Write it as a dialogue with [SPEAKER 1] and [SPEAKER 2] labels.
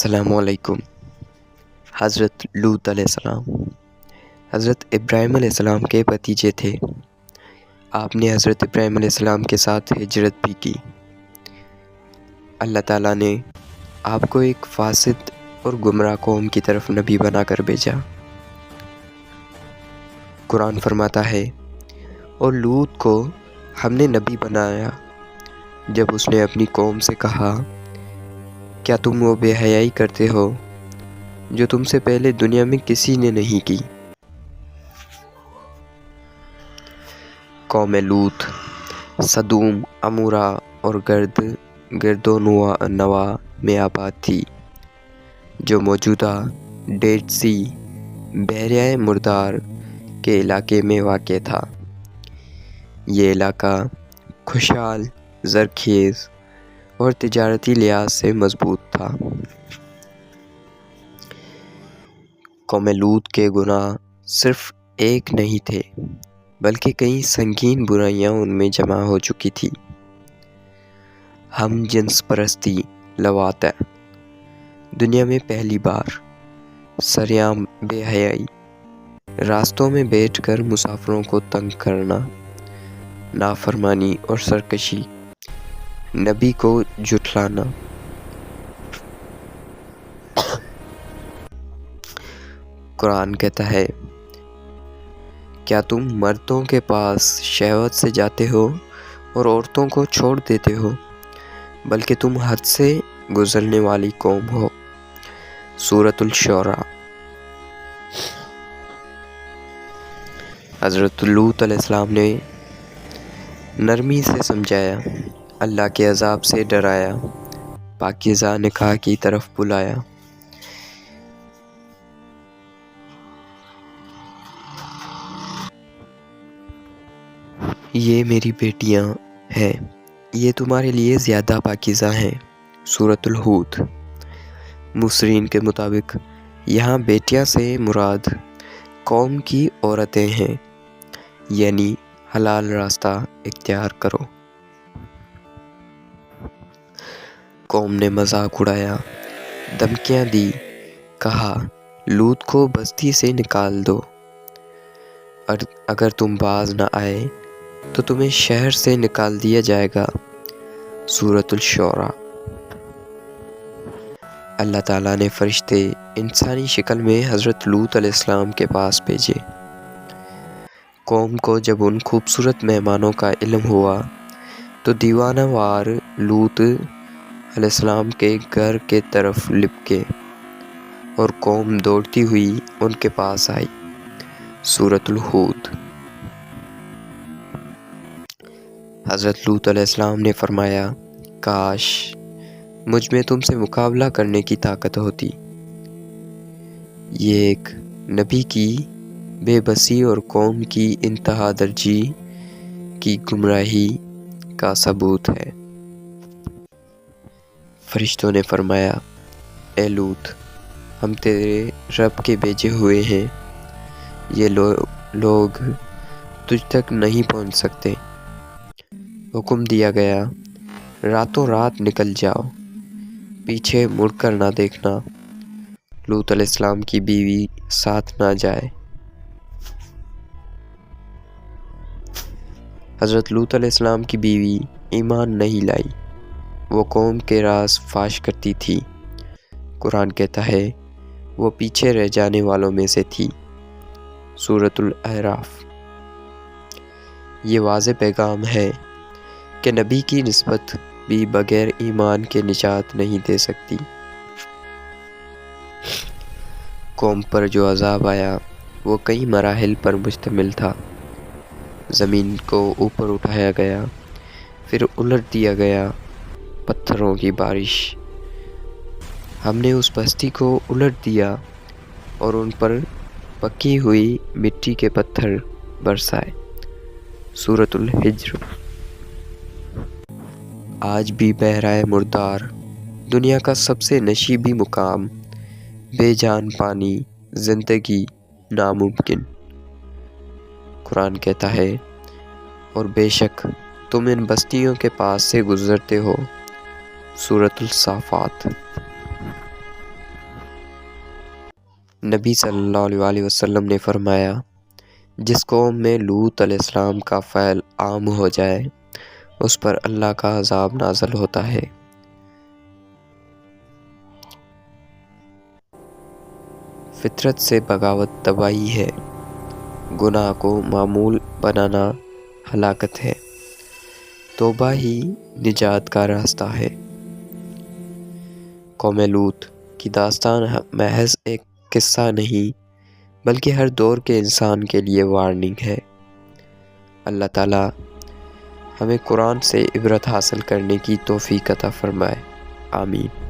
[SPEAKER 1] السلام علیکم۔ حضرت لوط علیہ السلام حضرت ابراہیم علیہ السلام کے بھتیجے تھے۔ آپ نے حضرت ابراہیم علیہ السلام کے ساتھ ہجرت بھی کی۔ اللہ تعالیٰ نے آپ کو ایک فاسد اور گمراہ قوم کی طرف نبی بنا کر بھیجا۔ قرآن فرماتا ہے، اور لوط کو ہم نے نبی بنایا جب اس نے اپنی قوم سے کہا، کیا تم وہ بے حیائی کرتے ہو جو تم سے پہلے دنیا میں کسی نے نہیں کی؟ قوم لوط سدوم، عمورہ اور گرد و نواح میں آباد تھی، جو موجودہ ڈیڈ سی بحیرہ مردار کے علاقے میں واقع تھا۔ یہ علاقہ خوشحال، زرخیز اور تجارتی لحاظ سے مضبوط تھا۔ قوم لوط کے گناہ صرف ایک نہیں تھے، بلکہ کئی سنگین برائیاں ان میں جمع ہو چکی تھی۔ ہم جنس پرستی، لواطہ، دنیا میں پہلی بار، سرعام بے حیائی، راستوں میں بیٹھ کر مسافروں کو تنگ کرنا، نافرمانی اور سرکشی، نبی کو جھٹلانا۔ قرآن کہتا ہے، کیا تم مردوں کے پاس شہوت سے جاتے ہو اور عورتوں کو چھوڑ دیتے ہو، بلکہ تم حد سے گزرنے والی قوم ہو۔ سورۃ الشعراء۔ حضرت لوط علیہ السلام نے نرمی سے سمجھایا، اللہ کے عذاب سے ڈرایا، پاکیزہ نکاح کی طرف بلایا۔ یہ میری بیٹیاں ہیں، یہ تمہارے لیے زیادہ پاکیزہ ہیں۔ سورۃ الہود۔ مفسرین کے مطابق یہاں بیٹیاں سے مراد قوم کی عورتیں ہیں، یعنی حلال راستہ اختیار کرو۔ قوم نے مذاق اڑایا، دھمکیاں دی، کہا لوط کو بستی سے نکال دو، اگر تم باز نہ آئے تو تمہیں شہر سے نکال دیا جائے گا۔ سورۃ الشعراء۔ اللہ تعالیٰ نے فرشتے انسانی شکل میں حضرت لوط علیہ السلام کے پاس بھیجے۔ قوم کو جب ان خوبصورت مہمانوں کا علم ہوا تو دیوانہ وار لوط علیہ السلام کے گھر کے طرف لپکے اور قوم دوڑتی ہوئی ان کے پاس آئی۔ سورۃ الہود۔ حضرت لوط علیہ السلام نے فرمایا، کاش مجھ میں تم سے مقابلہ کرنے کی طاقت ہوتی۔ یہ ایک نبی کی بے بسی اور قوم کی انتہا درجی کی گمراہی کا ثبوت ہے۔ فرشتوں نے فرمایا، اے لوط، ہم تیرے رب کے بھیجے ہوئے ہیں، یہ لوگ تجھ تک نہیں پہنچ سکتے۔ حکم دیا گیا، راتوں رات نکل جاؤ، پیچھے مڑ کر نہ دیکھنا، لوط علیہ السلام کی بیوی ساتھ نہ جائے۔ حضرت لوط علیہ السلام کی بیوی ایمان نہیں لائی، وہ قوم کے راز فاش کرتی تھی۔ قرآن کہتا ہے، وہ پیچھے رہ جانے والوں میں سے تھی۔ سورۃ الاعراف۔ یہ واضح پیغام ہے کہ نبی کی نسبت بھی بغیر ایمان کے نجات نہیں دے سکتی۔ قوم پر جو عذاب آیا وہ کئی مراحل پر مشتمل تھا۔ زمین کو اوپر اٹھایا گیا، پھر الٹ دیا گیا، پتھروں کی بارش۔ ہم نے اس بستی کو الٹ دیا اور ان پر پکی ہوئی مٹی کے پتھر برسائے۔ سورۃ الحجر۔ آج بھی بحیرہ مردار دنیا کا سب سے نشیبی مقام، بے جان پانی، زندگی ناممکن۔ قرآن کہتا ہے، اور بے شک تم ان بستیوں کے پاس سے گزرتے ہو۔ سورۃ الصافات۔ نبی صلی اللہ علیہ وسلم نے فرمایا، جس قوم میں لوط علیہ السلام کا فعل عام ہو جائے اس پر اللہ کا عذاب نازل ہوتا ہے۔ فطرت سے بغاوت تباہی ہے، گناہ کو معمول بنانا ہلاکت ہے، توبہ ہی نجات کا راستہ ہے۔ قوم لوط کی داستان محض ایک قصہ نہیں بلکہ ہر دور کے انسان کے لیے وارننگ ہے۔ اللہ تعالیٰ ہمیں قرآن سے عبرت حاصل کرنے کی توفیق عطا فرمائے، آمین۔